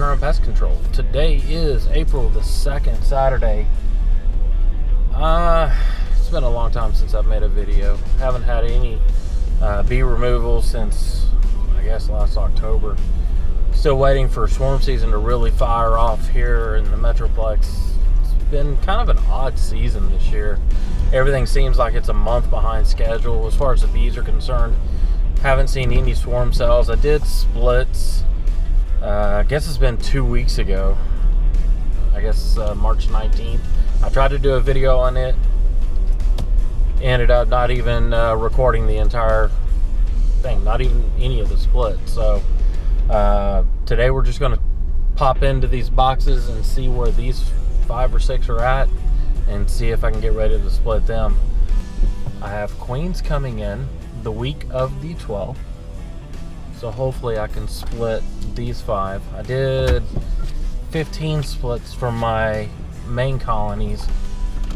Current Pest Control. Today is April the 2nd, Saturday. It's been a long time since I've made a video. Haven't had any bee removal since, I guess, last October. Still waiting for swarm season to really fire off here in the Metroplex. It's been kind of an odd season this year. Everything seems like it's a month behind schedule as far as the bees are concerned. Haven't seen any swarm cells. I did splits. I guess it's been 2 weeks ago. I guess March 19th. I tried to do a video on it. Ended up not even recording the entire thing. Not even any of the splits. So today we're just going to pop into these boxes and see where these 5 or 6 are at. And see if I can get ready to split them. I have queens coming in the week of the 12th. So hopefully I can split these 5. I did 15 splits from my main colonies.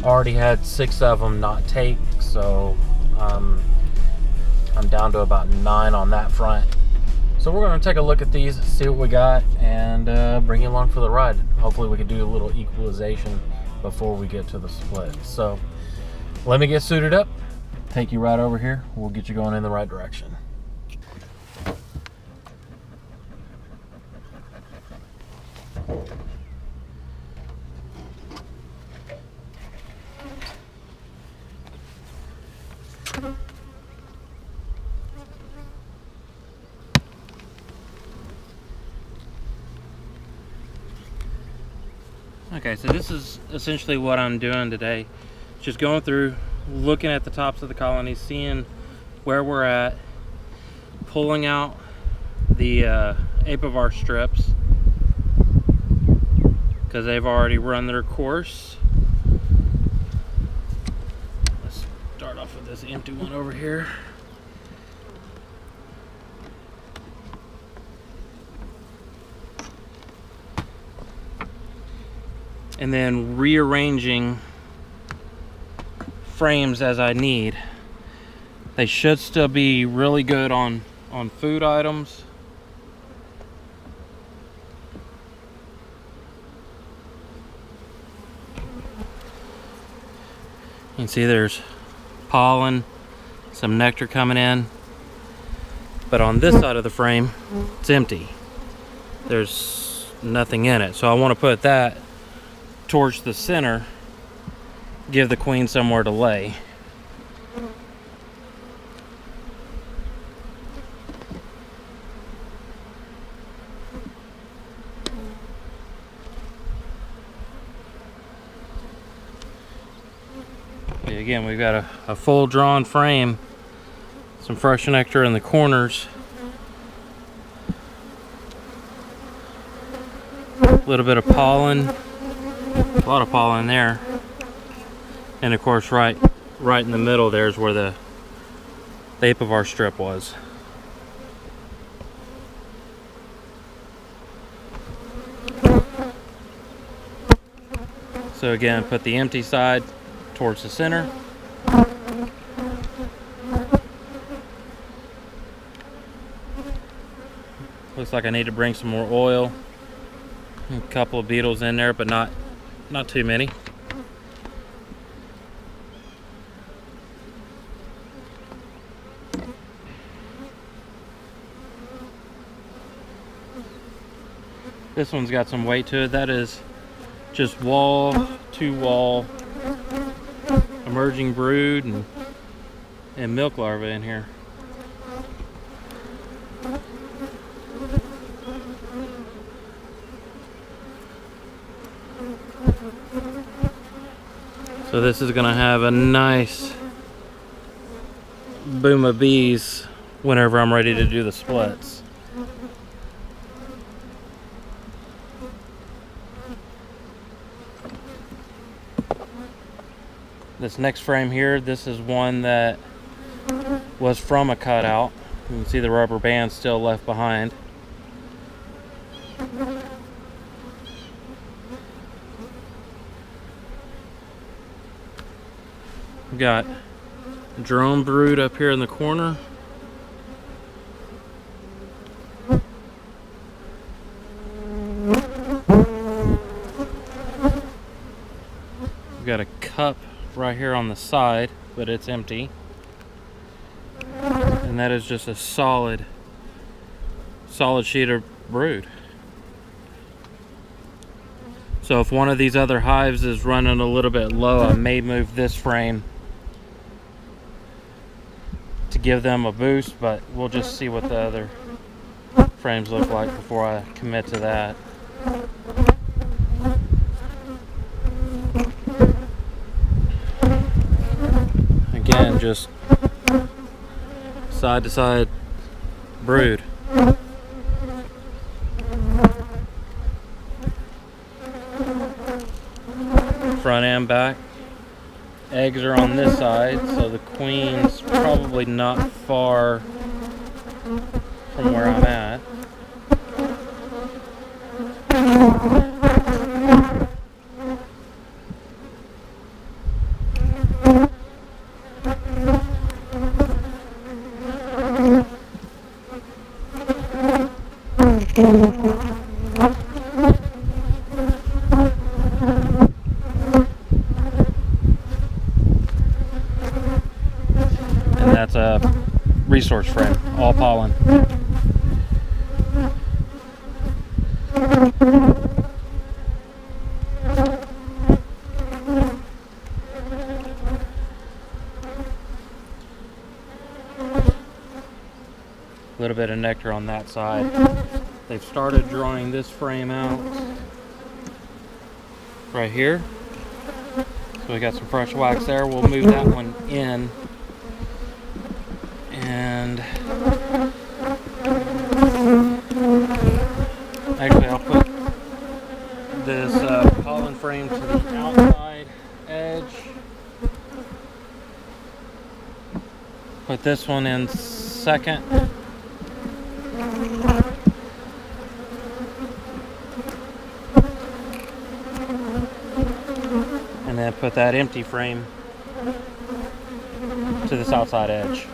Already had 6 of them not take, so I'm down to about 9 on that front. So we're going to take a look at these, see what we got, and bring you along for the ride. Hopefully we can do a little equalization before we get to the split. So let me get suited up, take you right over here. We'll get you going in the right direction. Okay, so this is essentially what I'm doing today. Just going through, looking at the tops of the colonies, seeing where we're at, pulling out the apivar strips because they've already run their course. Let's start off with this empty one over here. And then rearranging frames as I need. They should still be really good on food items. You can see there's pollen, some nectar coming in. But on this side of the frame, it's empty. There's nothing in it. So I want to put that towards the center, give the queen somewhere to lay. Again, we've got a full drawn frame, some fresh nectar in the corners, a little bit of pollen. A lot of pollen there, and of course right in the middle there's where the apivar strip was. So again, put the empty side towards the center. Looks like I need to bring some more oil. A couple of beetles in there, but not too many. This one's got some weight to it. That is just wall to wall emerging brood and milk larvae in here. So this is gonna have a nice boom of bees whenever I'm ready to do the splits. This next frame here, this is one that was from a cutout. You can see the rubber band still left behind. We've got drone brood up here in the corner. cup right here on the side, but it's empty. And that is just a solid sheet of brood. So if one of these other hives is running a little bit low, I may move this frame to give them a boost, but we'll just see what the other frames look like before I commit to that. Again, just side to side brood. Front and back. Eggs are on this side, so the queen's probably not far from where I'm at. And that's a resource frame, all pollen. A little bit of nectar on that side. They've started drawing this frame out right here. So we got some fresh wax there. We'll move that one in. And actually I'll put this pollen frame to the outside edge. Put this one in second. And then put that empty frame to this outside edge.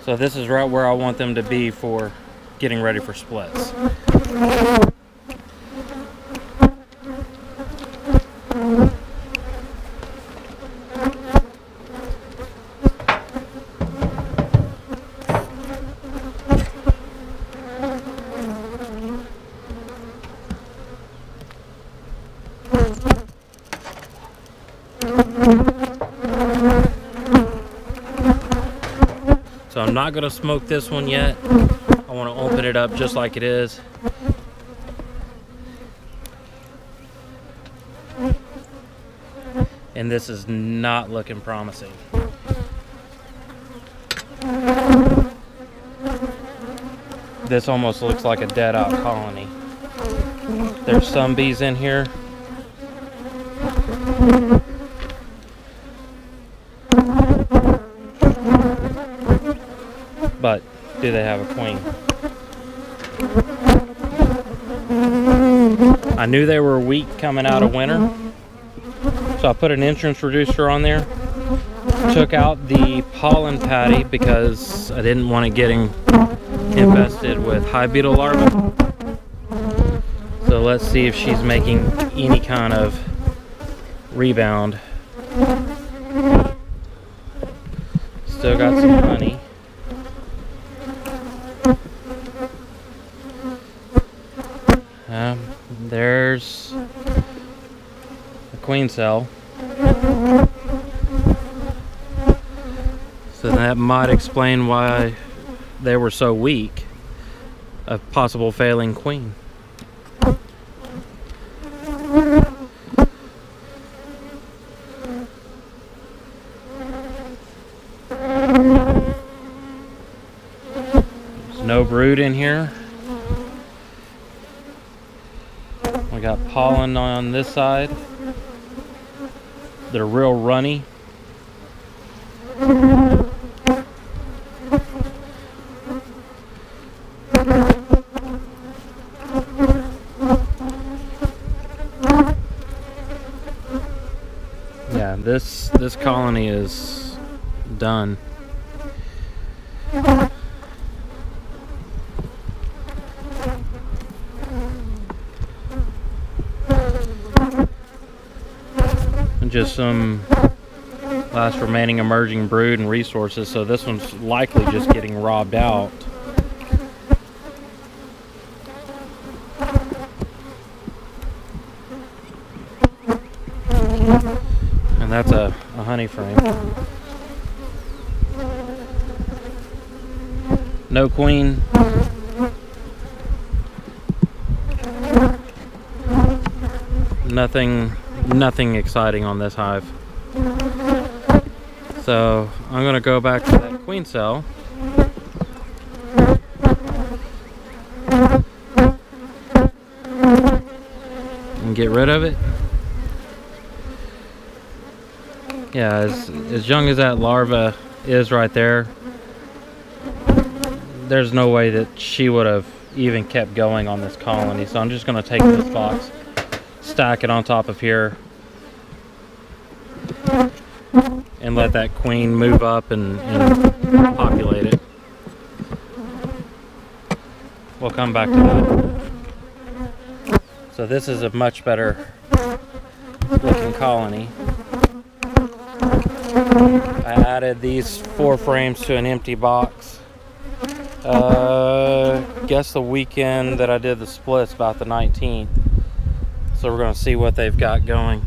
So this is right where I want them to be for getting ready for splits. So I'm not going to smoke this one yet. I want to open it up just like it is. And this is not looking promising. This almost looks like a dead out colony. There's some bees in here. But do they have a queen? I knew they were weak coming out of winter, so I put an entrance reducer on there. Took out the pollen patty because I didn't want it getting infested with hive beetle larvae. So let's see if she's making any kind of rebound. Still got some honey. There's the queen cell. So that might explain why they were so weak. A possible failing queen. There's no brood in here. We got pollen on this side. They're real runny. Yeah, this colony is done. just some last remaining emerging brood and resources, so this one's likely just getting robbed out. And that's a honey frame. No queen. Nothing exciting on this hive. So I'm gonna go back to that queen cell and get rid of it. Yeah, as young as that larva is right there, there's no way that she would have even kept going on this colony. So I'm just gonna take this box, stack it on top of here, and let that queen move up and populate it. We'll come back to that. So this is a much better looking colony. I added these 4 frames to an empty box. Guess the weekend that I did the splits, about the 19th. So we're going to see what they've got going.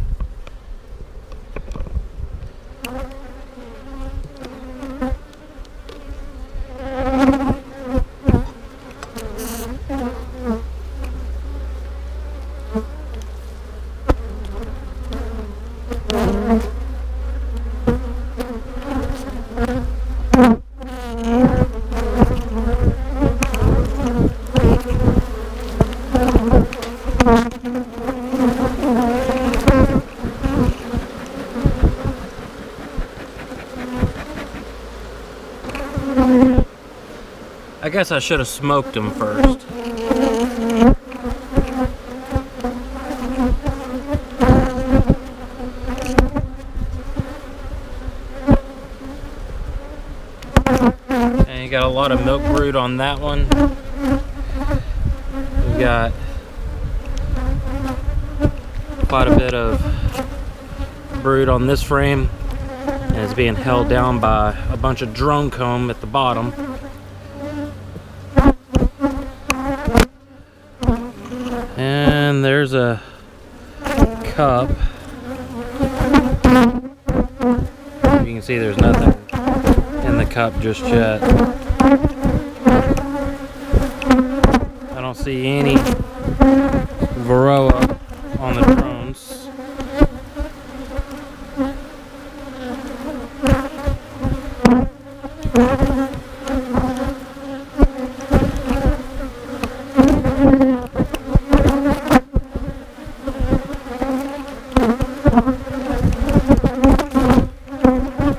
I guess I should have smoked them first. And you got a lot of milk brood on that one. We got quite a bit of brood on this frame, and it's being held down by a bunch of drone comb at the bottom. And there's a cup. You can see there's nothing in the cup just yet. I don't see any Varroa on the drones.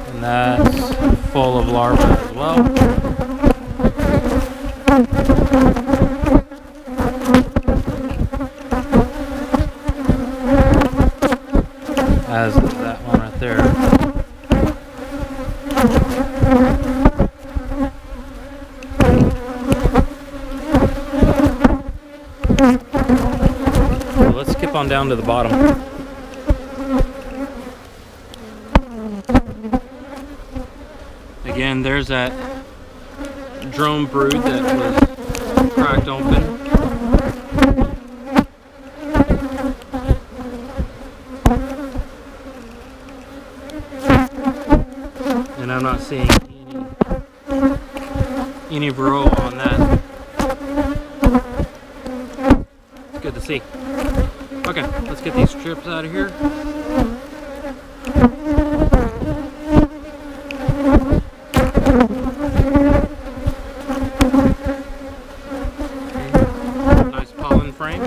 And that's full of larvae as well. As is that one right there. So let's skip on down to the bottom. Again, there's that drone brood that was cracked open. And I'm not seeing any Varroa on that. It's good to see. Okay, let's get these strips out of here. Nice pollen frame.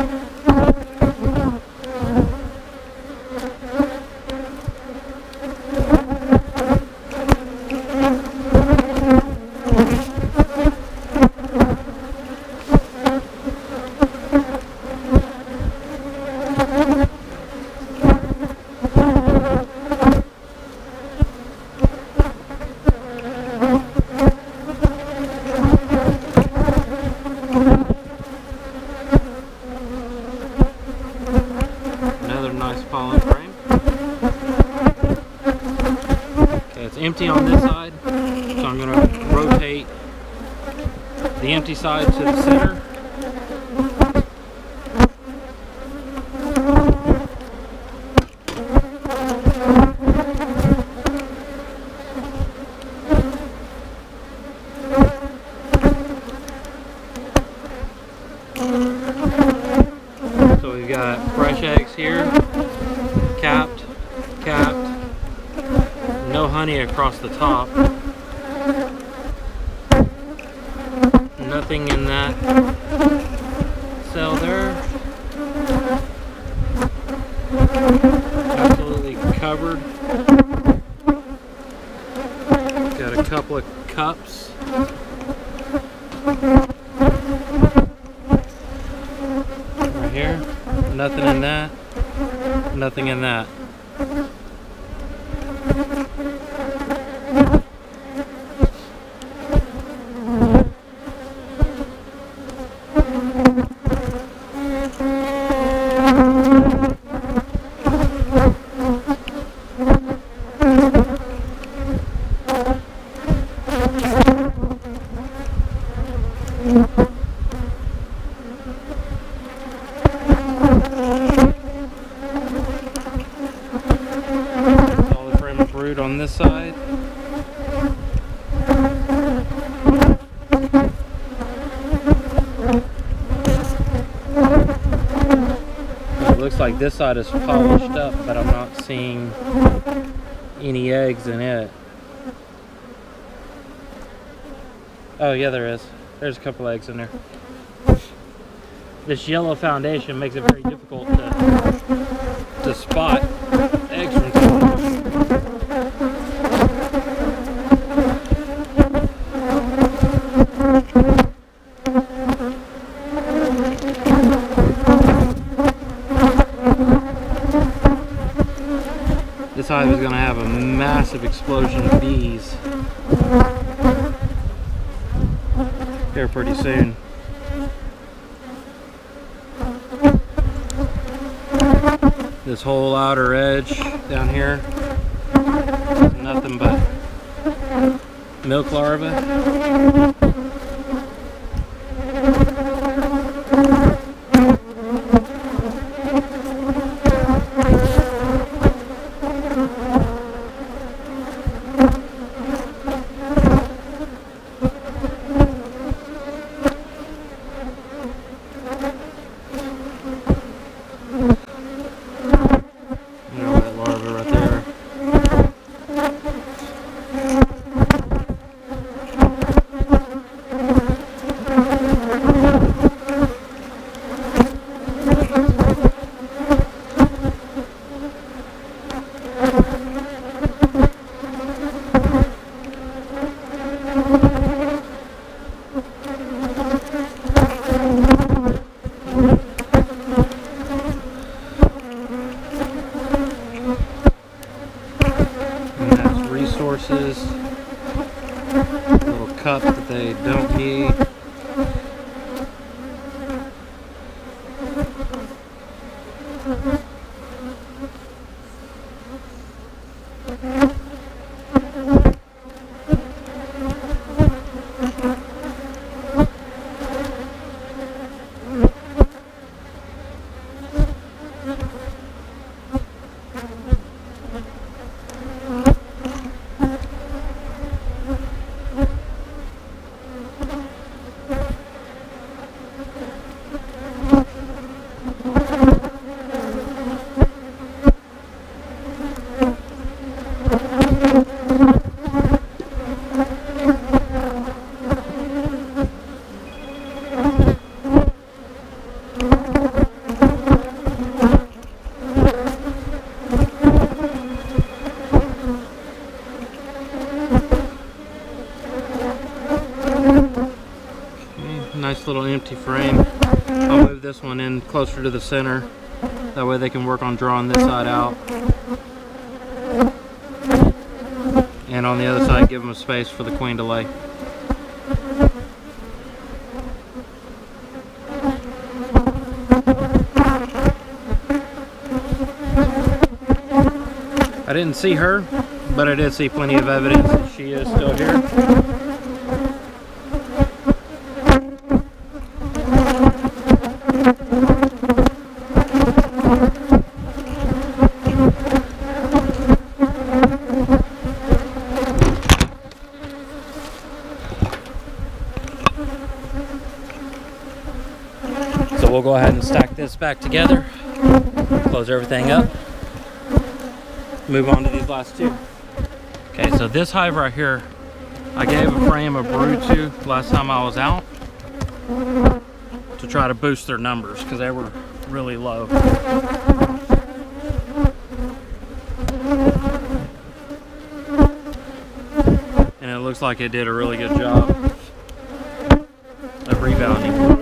empty on this side, so I'm going to rotate the empty side to the center. So we've got fresh eggs here, capped, no honey across the top, nothing in that cell there, absolutely covered. Got a couple of cups. Right here, nothing in that, nothing in that. Solid frame of brood on this side. It looks like this side is polished up, but I'm not seeing any eggs in it. Oh yeah, there is. There's a couple eggs in there. This yellow foundation makes it very difficult to spot eggs from colors. This hive is going to have a massive explosion of bees here pretty soon. This whole outer edge down here is nothing but milk larvae. That larva right there. And that's resources. Little cup that they don't need. Nice little empty frame. I'll move this one in closer to the center. That way they can work on drawing this side out. And on the other side, give them a space for the queen to lay. I didn't see her, but I did see plenty of evidence that she is still here. So we'll go ahead and stack this back together, close everything up, move on to these last two. Okay, so this hive right here, I gave a frame of brood to last time I was out to try to boost their numbers because they were really low. And it looks like it did a really good job of rebounding.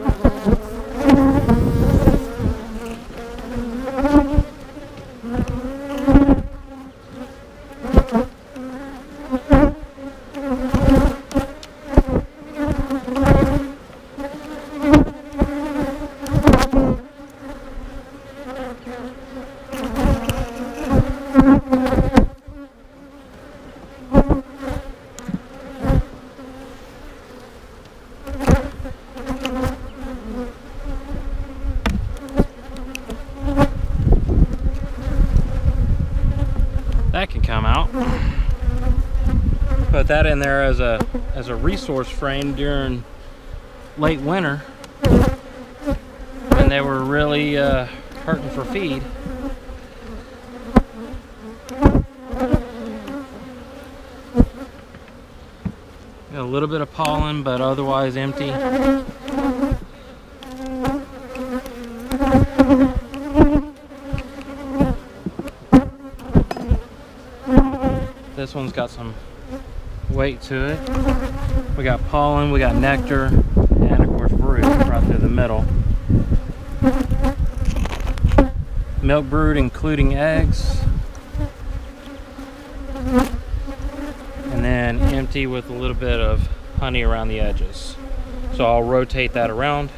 That can come out. Put that in there as a resource frame during late winter when they were really hurting for feed. Got a little bit of pollen, but otherwise empty. This one's got some weight to it. We got pollen, we got nectar, and of course brood right through the middle. Milk brood including eggs. And then empty with a little bit of honey around the edges. So I'll rotate that around.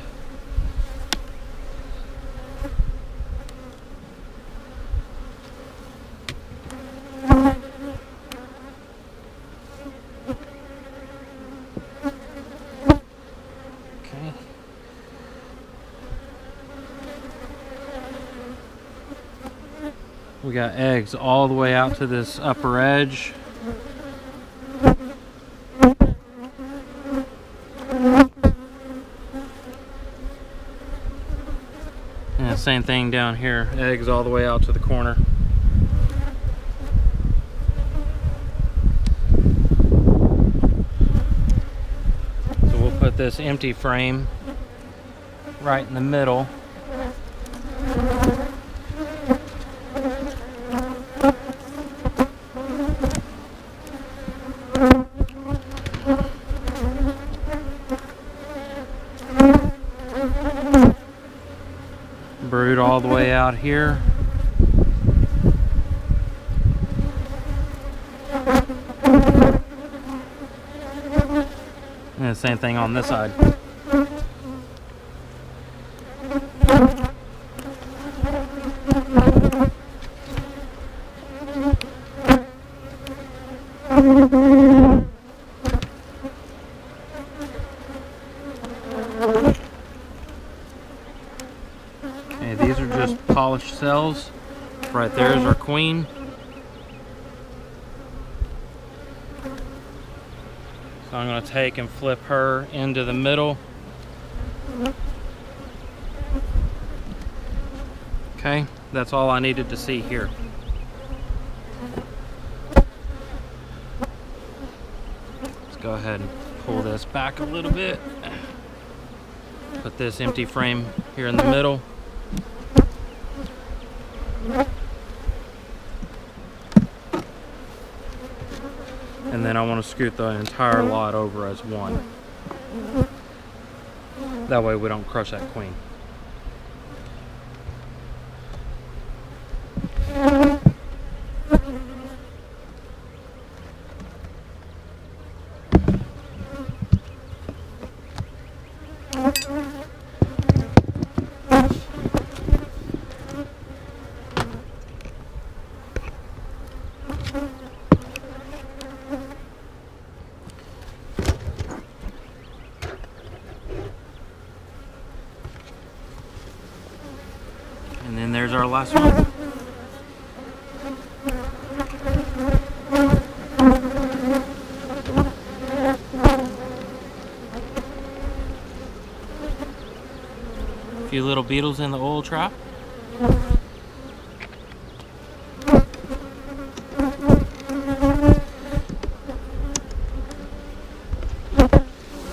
We got eggs all the way out to this upper edge. And the same thing down here, eggs all the way out to the corner. So we'll put this empty frame right in the middle. Brood all the way out here. And the same thing on this side. Okay, these are just polished cells. Right there is our queen. So I'm going to take and flip her into the middle. Okay, that's all I needed to see here. Let's go ahead and pull this back a little bit. Put this empty frame here in the middle. And then I want to scoot the entire lot over as one. That way we don't crush that queen. there's our last one. A few little beetles in the oil trap.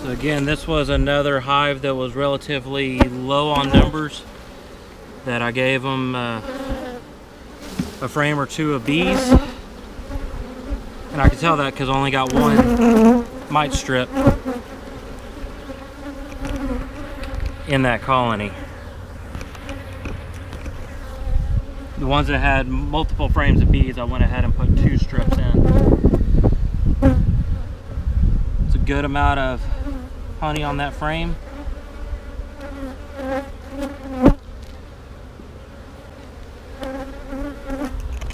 So again, this was another hive that was relatively low on numbers, that I gave them a frame or two of bees. And I can tell that because I only got one mite strip in that colony. The ones that had multiple frames of bees, I went ahead and put 2 strips in. It's a good amount of honey on that frame.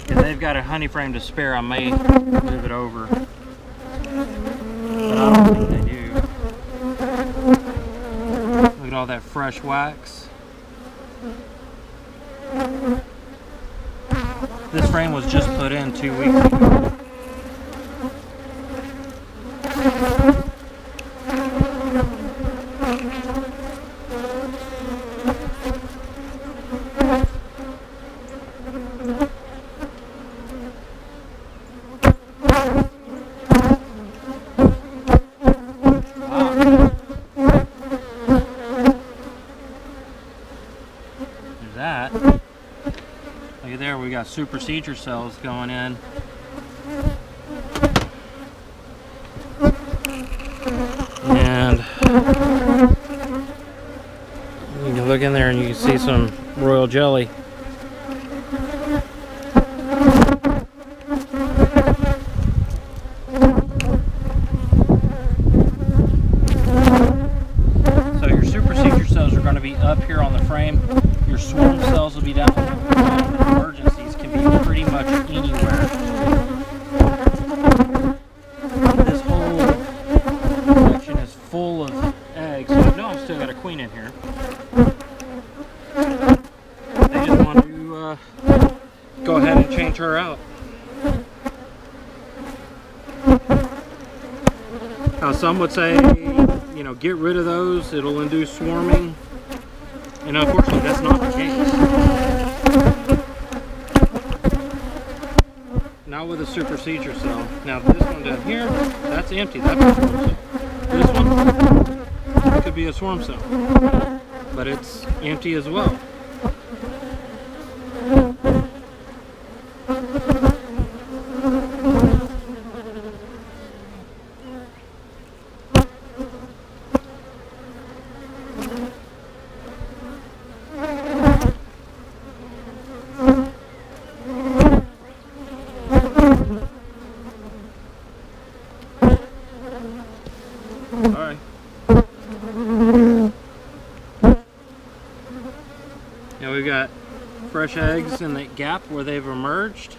If they've got a honey frame to spare, I may move it over, but I don't think they do. Look at all that fresh wax. This frame was just put in 2 weeks ago. There's that. Look at there, we got super seeder cells going in. And you can look in there and you can see some royal jelly. So your super seeder cells are going to be up here on the frame. Your swarm cells will be down. Emergencies can be pretty much anywhere. This whole section is full of eggs. So I know I've still got a queen in here. They just want to go ahead and change her out. Some would say, you know, get rid of those, it'll induce swarming. And unfortunately, that's not the case. Not with a super seeder cell. Now this one down here, that's empty. That's a swarm cell. This one could be a swarm cell, but it's empty as well. Alright. Now we've got fresh eggs in the gap where they've emerged.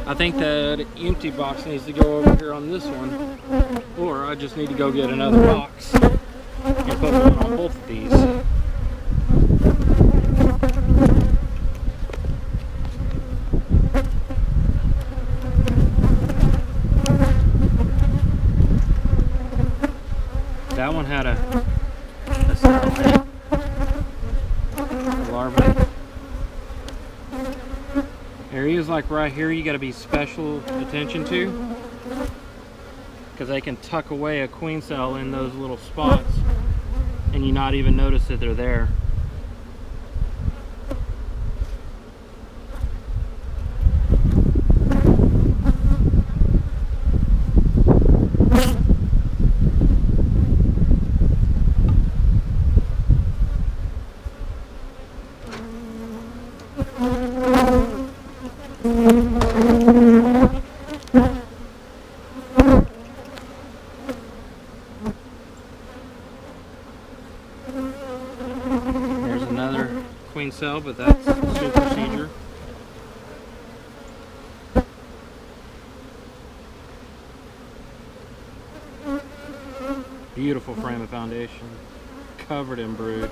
I think that empty box needs to go over here on this one, or I just need to go get another box and put one on both of these. That one had a cell, a larva. Areas like right here you got to be special attention to, because they can tuck away a queen cell in those little spots and you not even notice that they're there. There's another queen cell, but that's super seeder. Beautiful frame of foundation, covered in brood.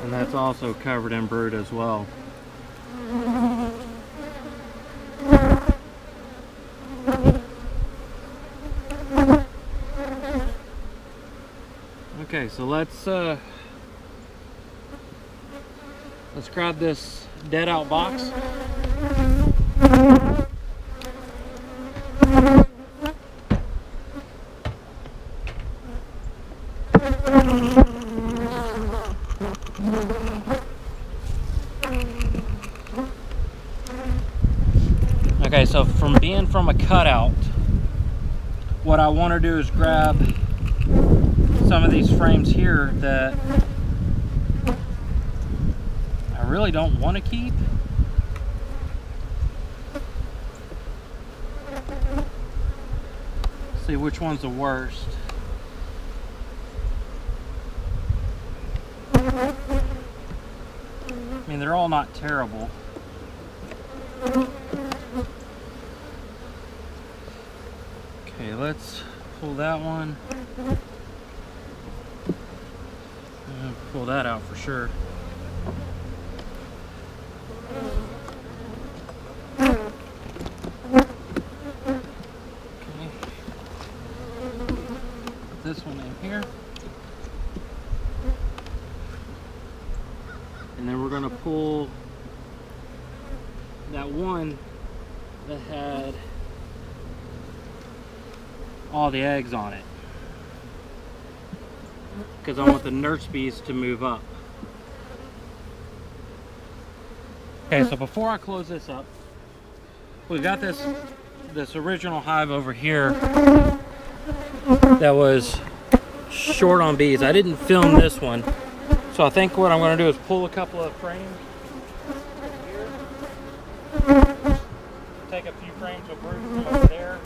And that's also covered in brood as well. Okay, so let's grab this dead out box. Okay, so from being from a cutout, what I want to do is grab some of these frames here that I really don't want to keep. See which one's the worst. I mean, they're all not terrible. Okay, let's pull that one. Pull that out for sure. Okay. Put this one in here. And then we're going to pull that one that had all the eggs on it, because I want the nurse bees to move up. Okay, so before I close this up, we've got this original hive over here that was short on bees. I didn't film this one, so I think what I'm going to do is pull a couple of frames here, take a few frames of brood from over there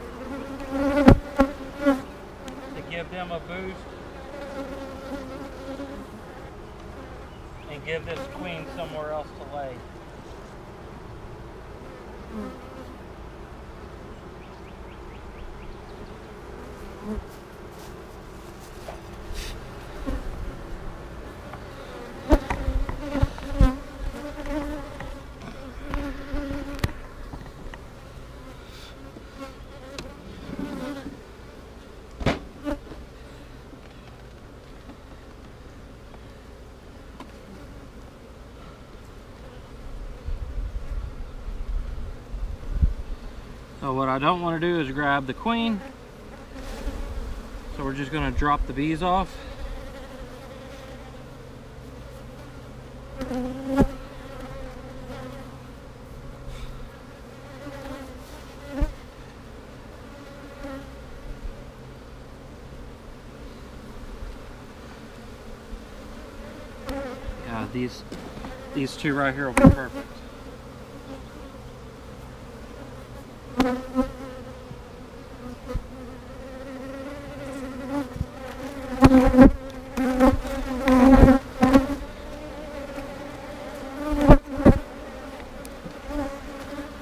to give them a boost, and give this queen somewhere else to lay. So what I don't want to do is grab the queen. So we're just going to drop the bees off. Yeah, these two right here will be perfect.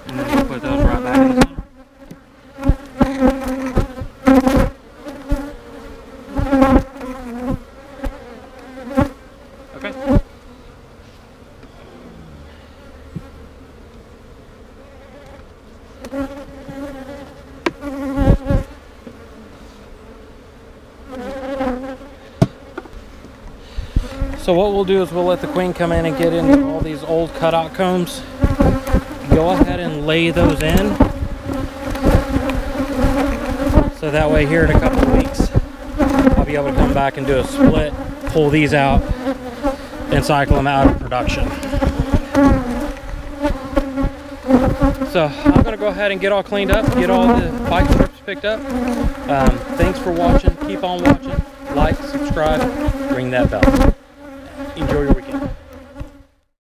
And then we'll put those right back in the center. Okay. So what we'll do is we'll let the queen come in and get into all these old cutout combs. Go ahead and lay those in. So that way here in a couple of weeks, I'll be able to come back and do a split, pull these out, and cycle them out of production. So I'm going to go ahead and get all cleaned up, get all the bike strips picked up. Thanks for watching. Keep on watching. Like, subscribe, ring that bell. Enjoy your